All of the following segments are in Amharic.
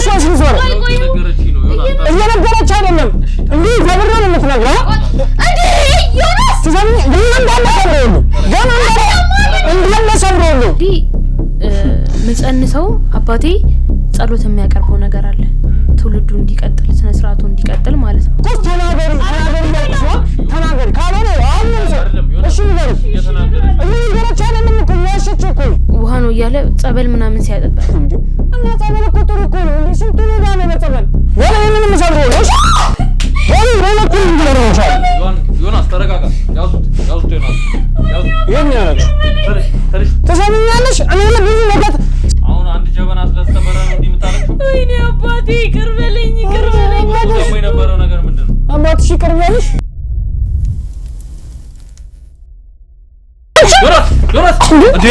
ወይስ ይዞር እየነገረች አይደለም እንዴ ዘብረው ነው የምትነግረው እንዴ ዮናስ ትዘምኝ ምን እንዳለሰብረው ገና እንዳለሰብረው እንዴ መጸንሰው አባቴ ጸሎት የሚያቀርበው ነገር አለ ትውልዱ እንዲቀጥል ስነ ስርዓቱ እንዲቀጥል ማለት ነው ተናገሪ ተናገሪ ካሎነ አሁን እሺ ነገር እየነገረች አይደለም እኮ ያሸች እኮ ውሃ ነው እያለ ጸበል ምናምን ሲያጠጣ እንዴ እና ጸበል እኮ ጥሩ እኮ ነው እንዴ ስንቱ ነው ያለው በጸበል ወላ ምንም ሰብረው ነው ወላ ለኩል እንደረውሻል ዮናስ ተረጋጋ ያዙት ዮናስ የኛ ነገር ተሰምኛለሽ እኔ ለብዙ ነገር አሁን አንድ ጀበና ስለተበረ ነው እንዲምታረችው ወይኔ አባቴ ይቅርበልኝ ወይ ነበረው ነገር ምንድነው አባትሽ ይቅርበልሽ ዮናስ እንዴ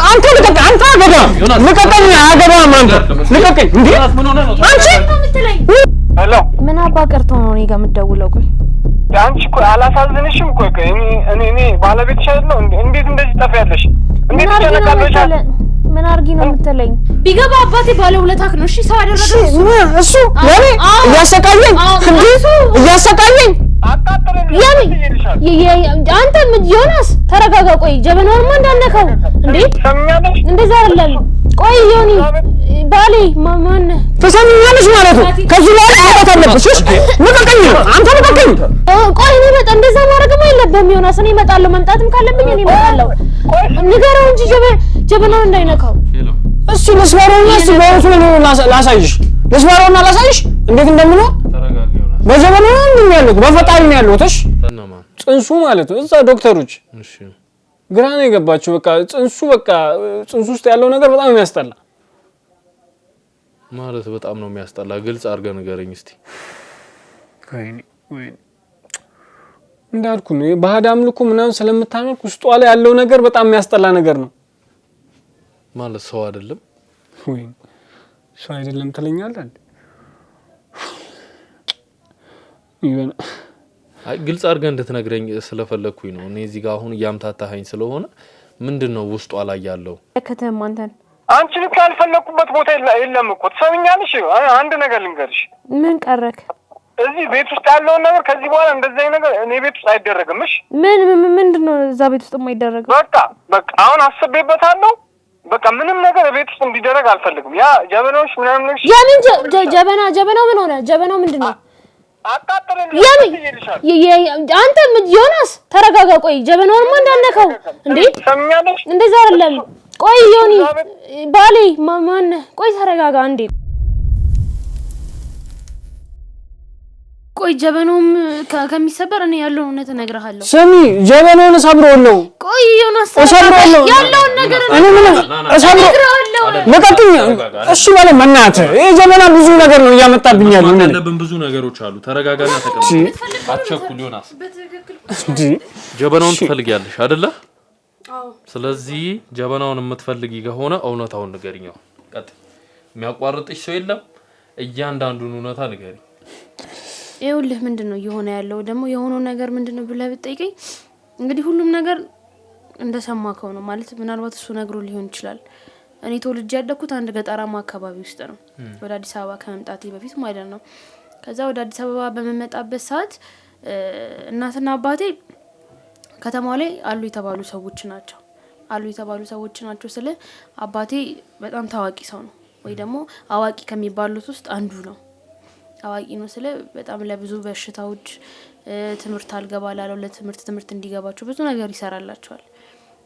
አንተ ልቀቅ አንተ አገባም ልቀቀኝ አገባም አንተ ልቀቀኝ እንዴ ዮናስ ምን ሆነ ነው አንቺ ነው የምትለኝ ሄሎ ምን አባ ቀርቶ ነው እኔ ጋር የምትደውለው ቆይ አንቺ እኮ አላሳዝንሽም እኮ እኔ ባለቤትሽ አይደለም እንዴት እንደዚህ ጠፋያለሽ እንዴት ተነቃለሽ ምን አርጊ ነው የምትለኝ ቢገባ አባቴ ባለውለታክ ነው እሺ ሰው አደረገው እሱ ለኔ እያሰቃየኝ እያሰቃየኝ ያኔ አንተ ዮናስ ተረጋጋ ቆይ ጀበናውንማ እንዳነካው እንዴ እንደዛ አይደለም ቆይ ዮኒ ባሌ ማን ተሰምኛለሽ ማለት ነው ከዚህ ላይ ማውጣት አለብሽ እሺ ልቀቀኝ አንተ ልቀቀኝ ቆይ እኔ መጣ እንደዛ ማድረግም አይለበም ዮናስ እኔ እመጣለሁ መምጣትም ካለብኝ እኔ እመጣለሁ ንገረው እንጂ ጀበናውን እንዳይነካው እሱ ለስማሮና እሱ ባውቱ ነው ለስማሮና ላሳይሽ እንዴት እንደምነው ተረጋጋ ዮናስ በጀበናው ምን ያለው በፈጣሪ ነው ያለው እሺ ጽንሱ ማለት ነው እዛ ዶክተሮች እሺ ግራ ነው የገባችሁ በቃ ጽንሱ ውስጥ ያለው ነገር በጣም የሚያስጠላ ማለት በጣም ነው የሚያስጠላ ግልጽ አድርገህ ንገረኝ እስቲ ወይኔ እንዳልኩ ነው ባህዳ አምልኮ ምናምን ስለምታመልክ ውስጧ ላይ ያለው ነገር በጣም የሚያስጠላ ነገር ነው ማለት ሰው አይደለም ወይኔ ሰው አይደለም ትለኛለህ እንዴ ይበና አይ ግልጽ አድርገህ እንድትነግረኝ ስለፈለኩኝ ነው እኔ እዚህ ጋር አሁን ያምታታኸኝ ስለሆነ ምንድነው ውስጧ ላይ ያለው ከተማ አንቺን እኮ ያልፈለኩበት ቦታ የለም እኮ ትሰምኛለሽ አንድ ነገር ልንገርሽ ምን ቀረክ እዚህ ቤት ውስጥ ያለው ነገር ከዚህ በኋላ እንደዛ ነገር እኔ ቤት ውስጥ አይደረግም እሺ ምንድነው እዛ ቤት ውስጥ የማይደረገው በቃ አሁን አስቤበታለሁ በቃ ምንም ነገር ቤት ውስጥ እንዲደረግ አልፈልግም ያ ጀበናዎች ምናምን ነገር ያምን ጀበናው ምን ሆነ ጀበናው ምንድነው አጣጥረኝ አንተ ዮናስ ተረጋጋ ቆይ ጀበናውንማ እንዳነካው እንዴ ሰምኛለሽ እንደዛ አይደለም ቆይ ዮኒ ባሌ ማን ቆይ ተረጋጋ እንዴ ቆይ ጀበናውም ከሚሰበር እኔ ያለው እውነት እነግርሃለሁ ስሚ ጀበናውን ሰብሮልው ቆይ ዮናስ ሰብሮልው ያለው ነገር እኔ ምን እሰብሮልው ለቀጥኝ እሺ ባለ መናት ይሄ ጀበና ብዙ ነገር ነው ያመጣብኝ ያለው ምን ለብን ብዙ ነገሮች አሉ ተረጋጋና ተቀመጥ አትቸኩል ዮናስ እንዴ ጀበናውን ትፈልጊያለሽ አይደለ አዎ ስለዚህ ጀበናውን የምትፈልጊ ከሆነ እውነታውን ንገሪኝ ቀጥ የሚያቋርጥሽ ሰው የለም እያንዳንዱን እውነታ ንገሪኝ ይኸውልህ ምንድነው የሆነ ያለው ደግሞ የሆነው ነገር ምንድነው ብለህ ብትጠይቀኝ እንግዲህ ሁሉም ነገር እንደሰማከው ነው ማለት ምናልባት እሱ ነግሮ ሊሆን ይችላል እኔ ተወልጄ ያደኩት አንድ ገጠራማ አካባቢ ውስጥ ነው ወደ አዲስ አበባ ከመምጣቴ በፊት ማለት ነው ከዛ ወደ አዲስ አበባ በመመጣበት ሰዓት እናትና አባቴ ከተማው ላይ አሉ የተባሉ ሰዎች ናቸው ስለ አባቴ በጣም ታዋቂ ሰው ነው ወይ ደግሞ አዋቂ ከሚባሉት ውስጥ አንዱ ነው አዋቂ ነው ስለ በጣም ለብዙ በሽታዎች ትምህርት አልገባላለው ለትምህርት እንዲገባቸው ብዙ ነገር ይሰራላቸዋል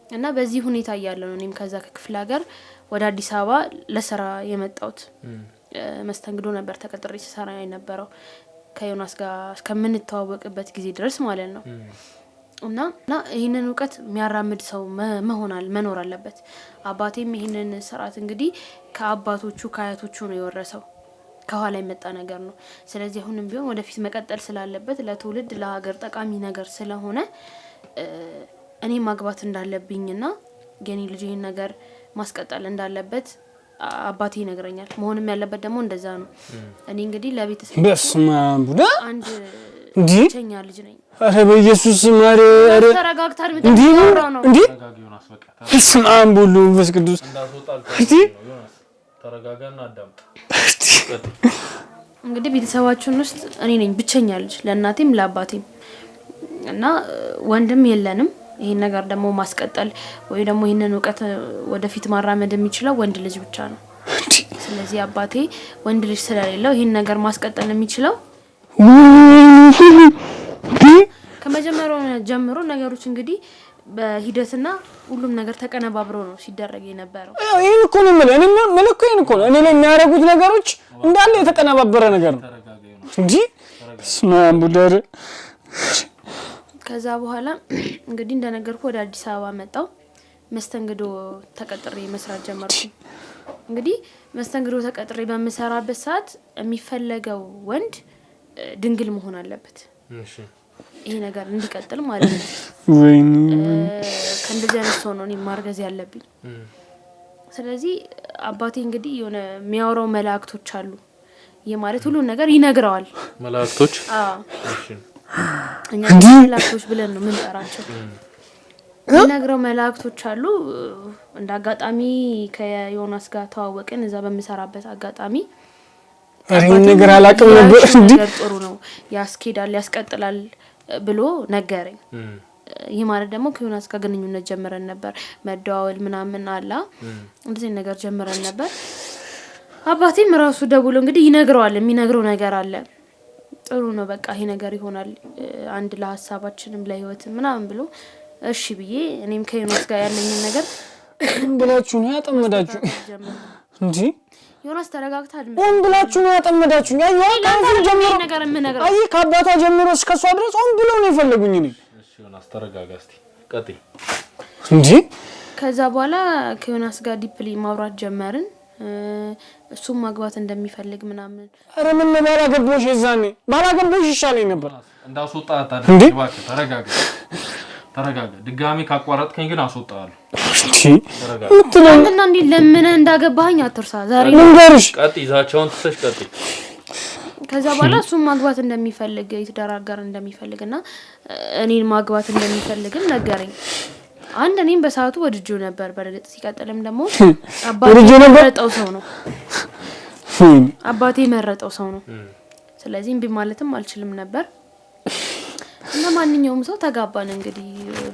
እና በዚህ ሁኔታ ያያለው ነው እኔም ከዛ ከክፍለ ሀገር ወደ አዲስ አበባ ለስራ የመጣሁት መስተንግዶ ነበር ተቀጥሬ ሲሰራ የነበረው ከዮናስ ጋር እስከምንተዋወቅበት ጊዜ ድረስ ማለት ነው እና ይሄንን ዕውቀት የሚያራምድ ሰው መኖር አለበት አባቴም ይሄንን ስርዓት እንግዲህ ከአባቶቹ ከአያቶቹ ነው የወረሰው ከኋላ የመጣ ነገር ነው ስለዚህ አሁንም ቢሆን ወደፊት መቀጠል ስላለበት ለትውልድ ለሀገር ጠቃሚ ነገር ስለሆነ እኔ ማግባት እንዳለብኝና የኔ ልጅ ይሄን ነገር ማስቀጠል እንዳለበት አባቴ ይነግረኛል መሆንም ያለበት ደግሞ እንደዛ ነው እኔ እንግዲህ ለቤተሰብ በስመ አብ ቡዳ አንድ ቸኛ ልጅ ነኝ አረ በኢየሱስ ማሪ አረ ተረጋግታል ምትወራው ነው እንዴ በስመ አብ ሁሉ በስቅዱስ እንዴ ተረጋጋና አዳምጥ። እንግዲህ ቤተሰባችን ውስጥ እኔ ነኝ ብቸኛ ልጅ ለእናቴም ለአባቴም እና ወንድም የለንም። ይሄን ነገር ደግሞ ማስቀጠል ወይ ደግሞ ይሄንን ዕውቀት ወደፊት ማራመድ የሚችለው ወንድ ልጅ ብቻ ነው። ስለዚህ አባቴ ወንድ ልጅ ስለሌለው ይሄን ነገር ማስቀጠል የሚችለው ከመጀመሪያው ጀምሮ ነገሮች እንግዲህ በሂደትና ሁሉም ነገር ተቀነባብሮ ነው ሲደረግ የነበረው። ይሄን እኮ ነው ማለት እኔ መልኩ ይሄን እኮ ነው እኔ ላይ የሚያደርጉት ነገሮች እንዳለ የተቀነባበረ ነገር ነው እንጂ ስማምቡደር። ከዛ በኋላ እንግዲህ እንደነገርኩ ወደ አዲስ አበባ መጣው። መስተንግዶ ተቀጥሬ መስራት ጀመርኩ። እንግዲህ መስተንግዶ ተቀጥሬ በመሰራበት ሰዓት የሚፈለገው ወንድ ድንግል መሆን አለበት። እሺ ይሄ ነገር እንዲቀጥል ማለት ነው። ወይኔ ከእንደዚህ አይነት ሰው ነው እኔ ማርገዝ ያለብኝ። ስለዚህ አባቴ እንግዲህ የሆነ የሚያወራው መላእክቶች አሉ። ይሄ ማለት ሁሉ ነገር ይነግረዋል። መላእክቶች? አዎ እሺ። እኛ መላእክቶች ብለን ነው የምንጠራቸው። ይነግረው መላእክቶች አሉ። እንደ አጋጣሚ ከዮናስ ጋር ተዋወቅን እዛ በመሰራበት አጋጣሚ። አሪኝ ነገር አላቀም ነበር እንዴ? ጥሩ ነው ያስኬዳል ያስቀጥላል ብሎ ነገረኝ። ይሄ ማለት ደግሞ ከዮናስ ጋር ግንኙነት ጀምረን ነበር። መደዋወል ምናምን አላ እንደዚህ ነገር ጀምረን ነበር። አባቴም ራሱ ደውሎ እንግዲህ ይነግረዋል የሚነግረው ነገር አለ። ጥሩ ነው በቃ ይሄ ነገር ይሆናል አንድ ለሐሳባችንም ለህይወትም ምናምን ብሎ እሺ ብዬ እኔም ከዮናስ ጋር ያለኝ ነገር ብላችሁ ነው ያጠመዳችሁ እንጂ ዮናስ ተረጋግታ አይደል? ብላችሁ ነው ያጠመዳችሁ። ያው ካንተ ጀምሮ ነገር ምን ነገር አይ ከአባቷ ጀምሮ እስከ እሷ ድረስ ብሎ ነው የፈለጉኝ እኔ። እሺ ዮናስ ተረጋጋ እስቲ ቀጥይ እንጂ። ከዛ በኋላ ከዮናስ ጋር ዲፕሊ ማውራት ጀመርን። እሱም ማግባት እንደሚፈልግ ምናምን። አረ ምን ባላገባሽ የዛኔ ባላገባሽ ይሻለኝ ነበር። እንዳስወጣት አይደል? እባክህ ተረጋጋ ተረጋጋ። ድጋሚ ካቋረጥከኝ ግን አስወጣለሁ። እሺ ተረጋጋ። አንተና እንዴ ለምን እንዳገባኸኝ አትርሳ። ዛሬ ልንገርሽ። ቀጥይ ዛቻውን ትተሽ ቀጥይ። ከዛ በኋላ እሱም ማግባት እንደሚፈልግ ይተዳራጋር እንደሚፈልግና እኔን ማግባት እንደሚፈልግም ነገረኝ። አንድ እኔም በሰዓቱ ወድጄው ነበር። በረድጥ ሲቀጥልም ደግሞ አባቴ መረጠው ሰው ነው። አባቴ መረጠው ሰው ነው። ስለዚህ እምቢ ማለትም አልችልም ነበር። እና ማንኛውም ሰው ተጋባን። እንግዲህ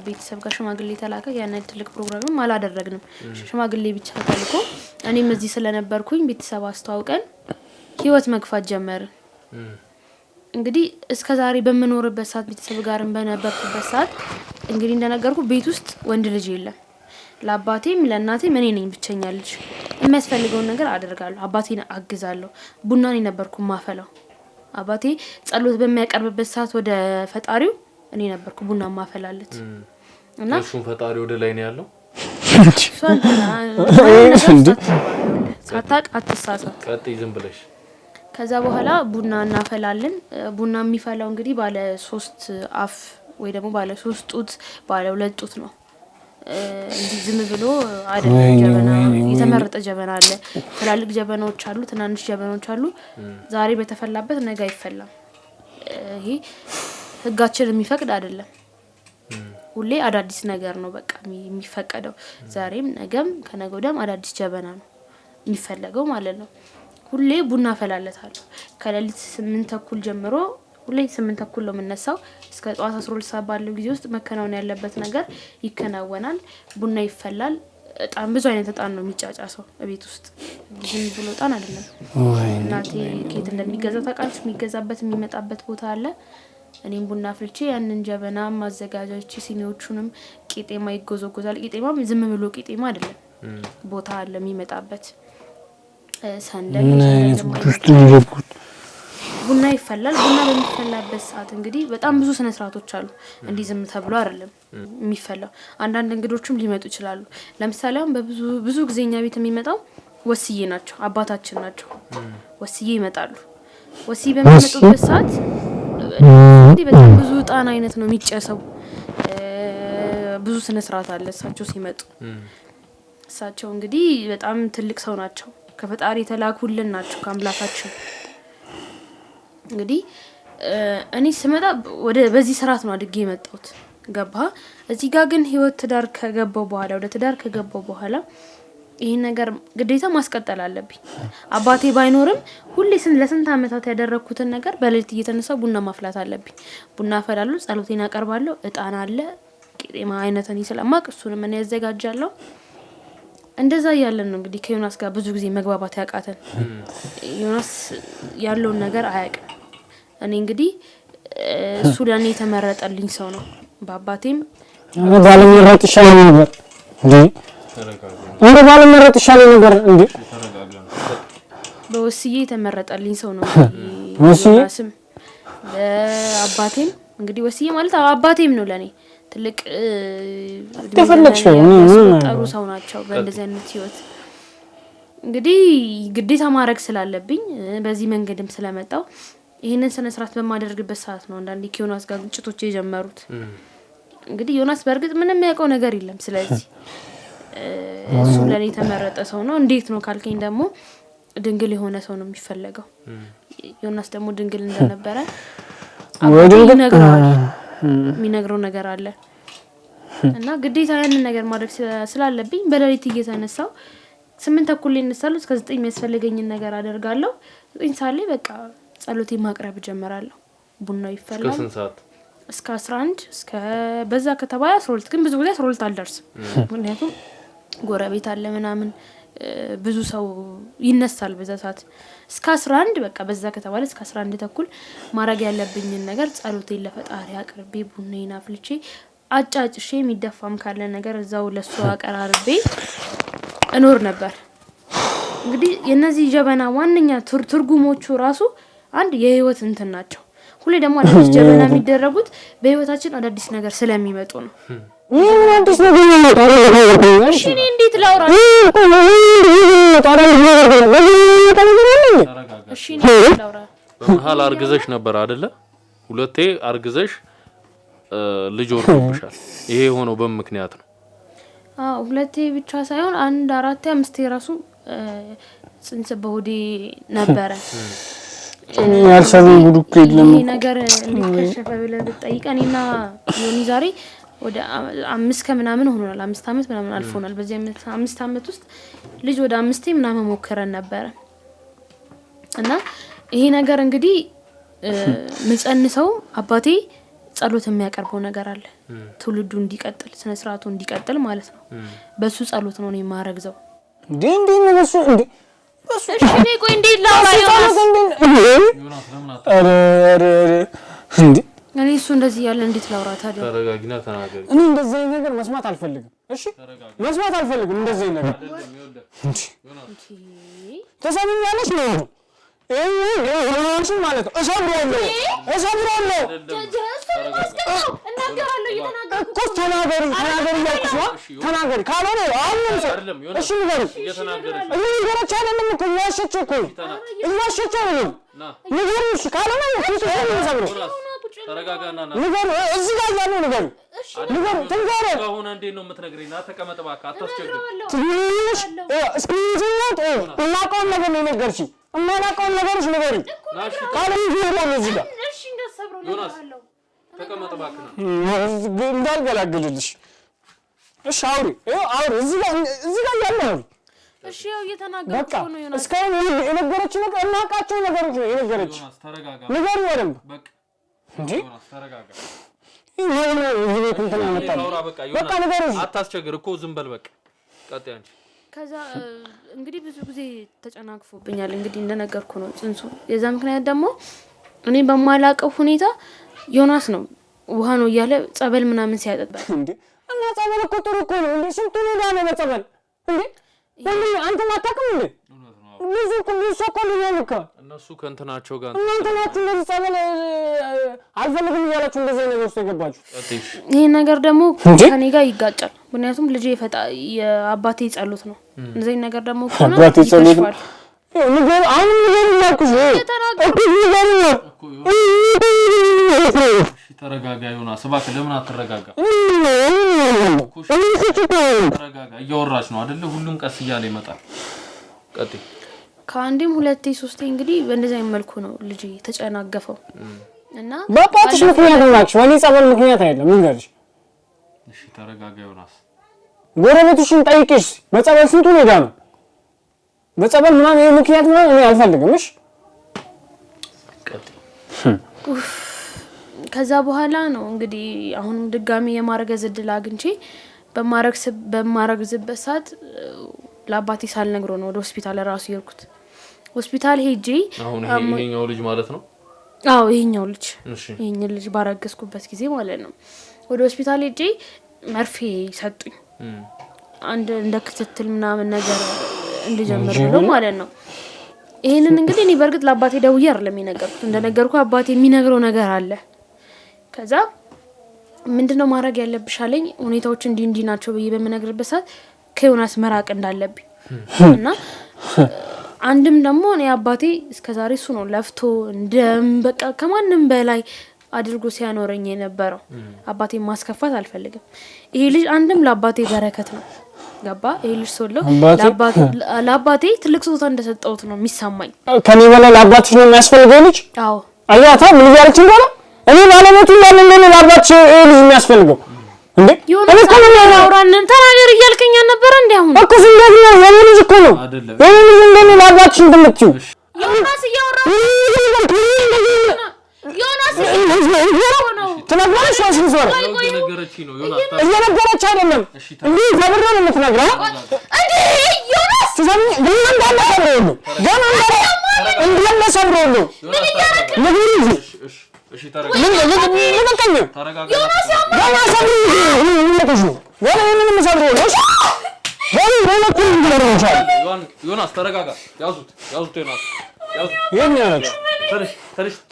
ቤተሰብ ጋር ሽማግሌ ተላከ። ያን ትልቅ ፕሮግራምም አላደረግንም። ሽማግሌ ብቻ ተልኮ እኔም እዚህ ስለነበርኩኝ ቤተሰብ አስተዋውቀን ህይወት መግፋት ጀመርን። እንግዲህ እስከ ዛሬ በመኖርበት ሰዓት ቤተሰብ ጋርም በነበርኩበት ሰዓት እንግዲህ እንደነገርኩ ቤት ውስጥ ወንድ ልጅ የለም። ለአባቴም ለእናቴም እኔ ነኝ ብቸኛ ልጅ። የሚያስፈልገውን ነገር አደርጋለሁ። አባቴን አግዛለሁ። ቡናን ነበርኩ ማፈላው። አባቴ ጸሎት በሚያቀርብበት ሰዓት ወደ ፈጣሪው እኔ ነበርኩ ቡና ማፈላለት እና እሱን ፈጣሪ ወደ ላይ ነው ያለው። ሳታቅ አትሳሳት። ቀጥይ ዝም ብለሽ። ከዛ በኋላ ቡና እናፈላለን። ቡና የሚፈላው እንግዲህ ባለ 3 አፍ ወይ ደግሞ ባለ 3 ጡት ባለ 2 ጡት ነው። እንዲህ ዝም ብሎ አይደለም። ጀበና የተመረጠ ጀበና አለ። ትላልቅ ጀበናዎች አሉ፣ ትናንሽ ጀበናዎች አሉ። ዛሬ በተፈላበት ነገ አይፈላም። ይሄ ህጋችን የሚፈቅድ አይደለም። ሁሌ አዳዲስ ነገር ነው በቃ የሚፈቀደው። ዛሬም ነገም ከነገ ወዲያም አዳዲስ ጀበና ነው የሚፈለገው ማለት ነው። ሁሌ ቡና ፈላለታለሁ። ከሌሊት 8 ተኩል ጀምሮ ሁሌ 8 ተኩል ነው የምነሳው። እስከ ጠዋት 12 ሰዓት ባለው ጊዜ ውስጥ መከናወን ያለበት ነገር ይከናወናል። ቡና ይፈላል። እጣን ብዙ አይነት እጣን ነው የሚጫጫሰው ቤት ውስጥ። ዝም ብሎ እጣን አይደለም። እናቴ ኬት እንደሚገዛ ታውቃለች። የሚገዛበት የሚመጣበት ቦታ አለ። እኔም ቡና ፍልቼ ያንን ጀበና ማዘጋጃች ሲኒዎቹንም ቂጤማ ይጎዘጎዛል። ቄጤማም ዝም ብሎ ቄጤማ አይደለም። ቦታ አለ የሚመጣበት ሰንደል ቡና ይፈላል። ቡና በሚፈላበት ሰዓት እንግዲህ በጣም ብዙ ስነ ስርዓቶች አሉ። እንዲህ ዝም ተብሎ አይደለም የሚፈላው። አንዳንድ እንግዶችም ሊመጡ ይችላሉ። ለምሳሌ አሁን ብዙ ጊዜኛ ቤት የሚመጣው ወስዬ ናቸው፣ አባታችን ናቸው። ወስዬ ይመጣሉ። ወስዬ በሚመጡበት ሰዓት እንግዲህ በጣም ብዙ ጣና አይነት ነው የሚጨሰው። ብዙ ስነ ስርዓት አለ እሳቸው ሲመጡ። እሳቸው እንግዲህ በጣም ትልቅ ሰው ናቸው። ከፈጣሪ የተላኩልን ናቸው ከአምላካችን። እንግዲህ እኔ ስመጣ በዚህ ስርዓት ነው አድጌ የመጣሁት። ገባ። እዚህ ጋር ግን ህይወት ትዳር ከገባው በኋላ ወደ ትዳር ከገባው በኋላ ይሄን ነገር ግዴታ ማስቀጠል አለብኝ። አባቴ ባይኖርም ሁሌ ለስንት አመታት ያደረኩትን ነገር በሌሊት እየተነሳው ቡና ማፍላት አለብኝ። ቡና አፈላለሁ፣ ጸሎቴን አቀርባለሁ፣ እጣን አለ፣ ቄጤማ አይነትን ስለማቅ እሱንም እኔ ያዘጋጃለሁ። እንደዛ ያለን ነው እንግዲህ ከዮናስ ጋር ብዙ ጊዜ መግባባት ያቃተን። ዮናስ ያለውን ነገር አያውቅም። እኔ እንግዲህ እሱ ለኔ የተመረጠልኝ ሰው ነው። በአባቴም ባለመረጥ ይሻላል ነበር እንዴ ባለመረጥ ይሻላል ነበር እንዴ በወስዬ የተመረጠልኝ ሰው ነው። ዮናስም በአባቴም እንግዲህ ወስዬ ማለት አባቴም ነው ለኔ ትልቅ ተፈልክሽው ጠሩ ሰው ናቸው። በእንደዚህ አይነት ህይወት እንግዲህ ግዴታ ማድረግ ስላለብኝ በዚህ መንገድም ስለመጣው ይሄንን ስነ ስርዓት በማደርግበት ሰዓት ነው አንዳንዴ ከዮናስ ጋር ግጭቶች የጀመሩት። እንግዲህ ዮናስ በእርግጥ ምንም ያውቀው ነገር የለም። ስለዚህ እሱ ለኔ የተመረጠ ሰው ነው። እንዴት ነው ካልከኝ ደግሞ ድንግል የሆነ ሰው ነው የሚፈልገው። ዮናስ ደግሞ ድንግል እንደነበረ የሚነግረው ነገር አለ እና ግዴታ ያንን ነገር ማድረግ ስላለብኝ በሌሊት እየተነሳው 8:30 ላይ እነሳለሁ። እስከ 9 የሚያስፈልገኝን ነገር አደርጋለሁ። 9 ሰዓት ላይ በቃ ጸሎቴ ማቅረብ ጀመራለሁ። ቡናው ይፈላል እስከ 11 እስከ በዛ ከተባለ 12 ግን ብዙ ጊዜ 12 አልደርስም። ምክንያቱም ጎረቤት አለ ምናምን ብዙ ሰው ይነሳል በዛ ሰዓት። እስከ 11 በቃ በዛ ከተባለ እስከ 11:30 ማድረግ ያለብኝን ነገር ጸሎቴን ለፈጣሪ አቅርቤ ቡናዬን አፍልቼ አጫጭሼ የሚደፋም ካለ ነገር እዛው ለሱ አቀራርቤ እኖር ነበር። እንግዲህ የነዚህ ጀበና ዋንኛ ትርጉሞቹ ራሱ አንድ የህይወት እንትን ናቸው። ሁሌ ደግሞ አዲስ ጀበና የሚደረጉት በህይወታችን አዳዲስ ነገር ስለሚመጡ ነው። ምን አዲስ ነገር ይመጣል? እሺ እኔ እንዴት ላውራ? እሺ እኔ እንዴት ላውራ? በመሃል አርግዘሽ ነበር አይደለ? ሁለቴ አርግዘሽ ልጅ ወርዶብሻል። ይሄ ሆኖ በምክንያት ነው? አዎ ሁለቴ ብቻ ሳይሆን 1 4 5 ራሱ ጽንስ በሆዴ ነበረ። እኔ ያልሰሩ ጉዱክ የለም። ይሄ ነገር እንዲከሸፈ ብለህ ብትጠይቀኝና ዮኒ ዛሬ ወደ 5 ከምናምን ሆኗል። 5 አመት ምናምን አልፎናል። በዚህ 5 አመት ውስጥ ልጅ ወደ 5 ምናምን ሞከረን ነበር እና ይሄ ነገር እንግዲህ ምጸንሰው አባቴ ጸሎት የሚያቀርበው ነገር አለ። ትውልዱ እንዲቀጥል ስነ ስርዓቱ እንዲቀጥል ማለት ነው። በሱ ጸሎት ነው እኔ ማረግዘው። እንዴ ነው በሱ እንዴ እሺ እኔ ቆይ እንዴ ላውራ ዮናስ ለምን አረ እንዴ እኔ እሱ እንደዚህ ያለ እንዴት ላውራ ታዲያ? ተረጋግና ተናገሪ። እኔ እንደዚህ ነገር መስማት አልፈልግም። እሺ መስማት አልፈልግም እንደዚህ ነገር ተሰምኛለሽ ነው ይሄ ማለት ነው። እሰብራለሁ ተናገሪ ካልሆነ አሁን እሺ ንገሪ። እየነገረች አይደለም እኮ እያሸች እኮ እያሸች ነው። ንገሪ እሺ ካልሆነ ተረጋጋና ንገሪ። እዚህ ጋር ያለው ንገሪ ትንገሪ አሁን እንዴት ነው የምትነግሪኝ? ተቀመጥ እባክህ አታስቸግር። ትንሽ እስኪ እናውቀውን ነገር ነው የነገርሽኝ። እማናውቀውን ነገሮች ንገሪ ካልሆነ ይሄዳል እዚህ ጋር እሺ እንደሰብረው ነው ያለው። ተቀመጥ እባክህ እንዳልገላግልልሽ። እሺ አውሪ እዚህ ጋር ያለው አውሪ። እሺ ያው እየተናገርኩ ነው ዮናስ። እስካሁን የነገረች ነገር እናውቃቸው ነገሮች ነው የነገረች። ዮናስ ተረጋጋ። ንገሪ በደንብ በቃ እንዴ ዮናስ ተረጋጋ። በቃ ንገሪ። አታስቸግር እኮ ዝም በል በቃ። ቀጥይ አንቺ። ከዛ እንግዲህ ብዙ ጊዜ ተጨናግፎብኛል። እንግዲህ እንደነገርኩ ነው ጽንሱ። የዛ ምክንያት ደግሞ እኔ በማላቀው ሁኔታ ዮናስ ነው ውሃ ነው እያለ ጸበል ምናምን ሲያጠጣ እንዴ እና ጸበል እኮ ጥሩ እኮ ነው እንዴ ስንቱ ነው ያለ በጸበል እንዴ ወንድም አንተ ማታውቅም እንዴ ብዙ እኮ ልጅ እነሱ ከእንትናቸው ጋር እናንተ ናችሁ እንደዚህ ጸበል አልፈልግም እያላችሁ እንደዚህ ነገር ውስጥ የገባችሁ። ይሄ ነገር ደግሞ ከኔ ጋር ይጋጫል። ምክንያቱም ልጅ የአባቴ ጸሎት ነው። እንደዚህ ነገር ደግሞ ከሆነ አባቴ ጸሎት ነው ንገር። አሁን ንገር ያልኩሽ ተረጋጋ ዮናስ እባክህ። ለምን አትረጋጋ? ተረጋጋ። እያወራች ነው አይደለ? ሁሉም ቀስ እያለ ይመጣል። ቀጥይ። ከአንዴም 2 3 እንግዲህ በእንደዚህ አይነት መልኩ ነው ልጅ ተጨናገፈው እና በአባትሽ ምክንያት ነው። ወኔ ጸበል ምክንያት አይደለም። ንገርሽ። እሺ ተረጋጋ ዮናስ። ጎረቤቶችን ጠይቂሽ በጸበል ስንቱን ሄዳ ነው በጸበል ምናምን ይሄ ምክንያት ምናምን እኔ አልፈልግም እሺ ከዛ በኋላ ነው እንግዲህ አሁን ድጋሚ የማረገዝ እድል አግኝቼ በማረግዝበት ሰዓት ለአባቴ ሳልነግረው ነው ወደ ሆስፒታል ራሱ የሄድኩት ሆስፒታል ሄጄ አሁን ይሄኛው ልጅ ማለት ነው አዎ ይሄኛው ልጅ ባረገዝኩበት ጊዜ ማለት ነው ወደ ሆስፒታል ሄጄ መርፌ ሰጡኝ አንድ እንደ ክትትል ምናምን ነገር እንድጀምር ነው ማለት ነው ይሄንን እንግዲህ እኔ በርግጥ ለአባቴ ደውዬ አይደለም የነገርኩት እንደነገርኩ አባቴ የሚነግረው ነገር አለ ከዛ ምንድነው ማድረግ ያለብሽ አለኝ ሁኔታዎች እንዲ ናቸው ብዬ በመነግርበት ሰዓት ከዮናስ መራቅ እንዳለብኝ እና አንድም ደግሞ እኔ አባቴ እስከዛሬ እሱ ነው ለፍቶ በቃ ከማንም በላይ አድርጎ ሲያኖረኝ የነበረው አባቴ ማስከፋት አልፈልግም ይሄ ልጅ አንድም ለአባቴ በረከት ነው ገባ ይሄ ልጅ ሶሎ ለአባቴ ትልቅ ስጦታ እንደሰጠሁት ነው የሚሰማኝ ከኔ በላይ ለአባትሽ ነው የሚያስፈልገው ልጅ አዎ አያታ ምን ያልኩኝ እንደሆነ እኔ ባለቤቱ ለምን ለአባትሽ ልጅ የሚያስፈልገው እንዴ እኔ ከምን አውራንን ተናገር እያልከኝ ነበር እንዴ አሁን እኮ እንደዚህ ነው የኔ ልጅ እኮ ነው የኔ ልጅ እንደኔ ለአባትሽ እንደምትዩ ዮናስ እያወራ ዮናስ ነው ተናግረሽ ነው ሲዞር እየነገረች አይደለም እንዴ ዘብራ ነው የምትነግረው እንዴ ዮናስ ተሰሚ ገና እንዳለ ሰብሮ ነው እሺ ተረጋጋ ዮናስ ተረጋጋ ያዙት ዮናስ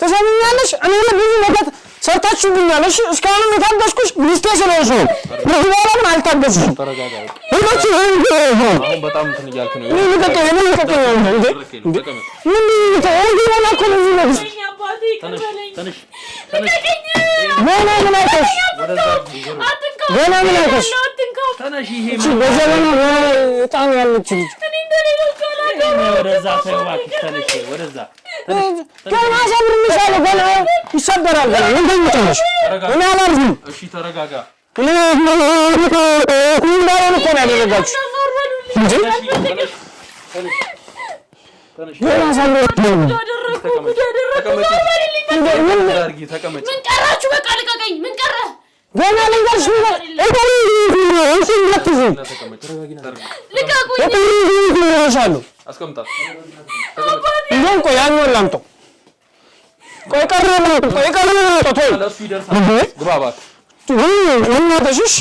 ተሰሚኛለሽ እኔ ብዙ ነገር ሰርታችሁብኛለሽ እስካሁን የታገስኩሽ ሚስቴ ስለሆንሽ ነው በኋላም አልታገስሽም ተረጋጋ አሁን በጣም እንትን እያልክ ነው ምን ይሰበራል እኔ አላርፍም እሺ ተረጋጋ እኔ እንዳለ እኮ ነው ያደረጋችሁ እንዴ ምን ቀራችሁ በቃ ልቀቀኝ ምን ቀረ ገና ልንገርሽ ልቀቁኝ አስቀምጣት እንደውም ቆይ ያኛውን ላምጠው ቆይ ቀረ ለሱ ይደርሳል ግባ እባክህ እናትሽ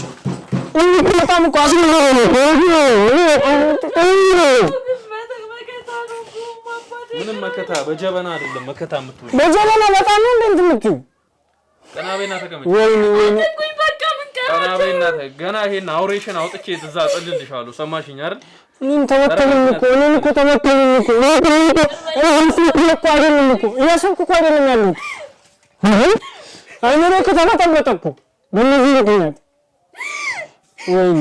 በጣም እኮ ምንም መከታ በጀበና አይደለም መከታ የምትውል በጀበና በጣም ነው እንዴ የምትይው ቀናቤና ተቀመጭ ወይኔ ቀናቤና ገና ይሄን አውሬሽን አውጥቼ ትዛ ጥልልሻለሁ ሰማሽኝ አይደል እኔም ተመከለኝ እኮ ተመከለኝ እኮ አይደለም እኮ እያሰብኩ እኮ አይደለም ያሉት አይኔ ከተማ ተመጠቁ በእነዚህ ምክንያት ወይኔ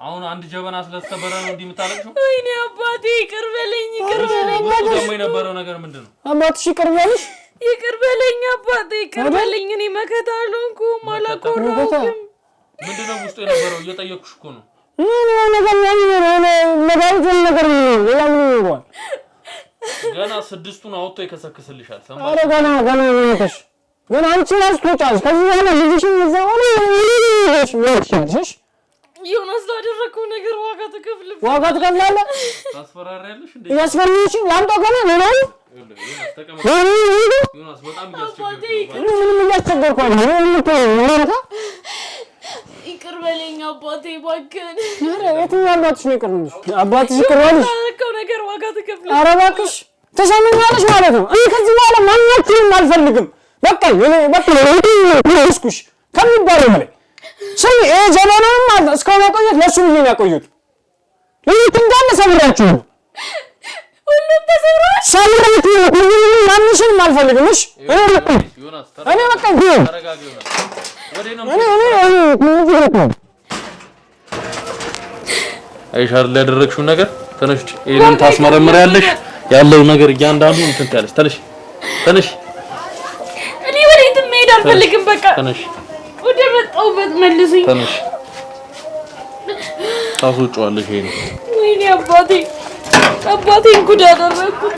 አሁን አንድ ጀበና ስለተሰበረ ነው እንዲህ የምታለቅሽው ወይኔ አባቴ ይቅር በለኝ ደግሞ የነበረው ነገር ምንድን ነው አባትሽ ይቅር በልሽ ይቅር በለኝ አባቴ ይቅር በለኝ እኔ መከታ አልሆንኩም አላኮራሁም ምንድን ነው ውስጡ የነበረው እየጠየኩሽ እኮ ነው ነገር ነው ሌላ ምን ይሆናል ገና ስድስቱን አውጥቶ ይከሰክስልሻል ሰማሽ ገና ነሽ ግን አንቺ አስተጫሽ ከዚህ በኋላ ልጅሽን ይዘው ነው ዮናስ ላደረከው ነገር ዋጋ ትከፍላለህ ታስፈራሪያለሽ እንዴ ያስፈራሪሽ ላምጣ ገና ነው ዮናስ በጣም እያስቸገርኩ ነው ይቅር በለኝ አባቴ ባከን ኧረ የትኛው አባትሽ ነው ይቅር ነው አባትሽ ይቅር በልሽ ላደረከው ነገር ዋጋ ትከፍላለህ ኧረ እባክሽ ተሰምኛለሽ ማለት ነው እኔ ከዚህ በኋላ ማንኛችሁንም አልፈልግም በቃ ለስኩሽ ከሚባለው በላይ ስሚ ጀበናም እስካሁን ያቆየት ለሱ ብዬ ነው ያቆየት ለምን እንዳለ ሰብራችሁ ሁሉም ተሰብሯል ሰብራችሁ ማንሽንም አልፈልግም እሺ ዮናስ እኔ በቃ ተረጋጋ እኔ አይሻር ያደረግሽው ነገር ተነሽ ይሄን ታስመረምሪያለሽ ያለው ነገር እያንዳንዱ እንትን ትያለሽ ተነሽ እኔ ወዴትም መሄድ አልፈልግም በቃ ተነሽ ወደ መጣሁበት መልሱኝ ተነሽ ታስወጪዋለሽ። ይሄ ነው ወይኔ አባቴን ጉድ አደረኩት።